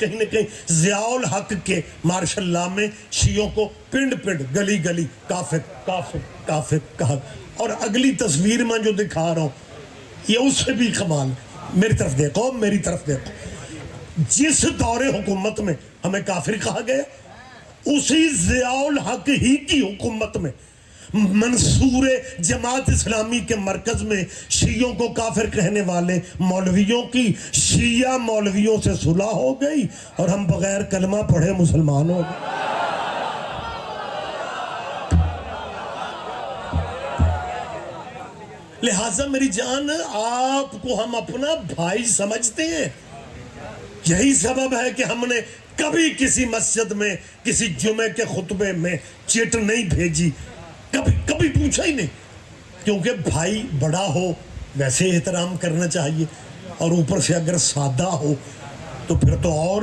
کہیں نہ کہیں ضیاء الحق کے مارشل لا میں شیعوں کو پنڈ پنڈ گلی گلی کافر کافر کافر کہا. اور اگلی تصویر میں جو دکھا رہا ہوں یہ اس سے بھی کمال. میری طرف دیکھو میری طرف دیکھو. جس دور حکومت میں ہمیں کافر کہا گیا اسی ضیاء الحق ہی کی حکومت میں منصور جماعت اسلامی کے مرکز میں شیعوں کو کافر کہنے والے مولویوں کی شیعہ مولویوں سے صلح ہو گئی اور ہم بغیر کلمہ پڑھے مسلمان ہو گئے. لہٰذا میری جان آپ کو ہم اپنا بھائی سمجھتے ہیں. یہی سبب ہے کہ ہم نے کبھی کسی مسجد میں کسی جمعے کے خطبے میں چٹ نہیں بھیجی, کبھی پوچھا ہی نہیں. کیونکہ بھائی بڑا ہو ویسے احترام کرنا چاہیے, اور اوپر سے اگر سادہ ہو تو پھر تو اور ہی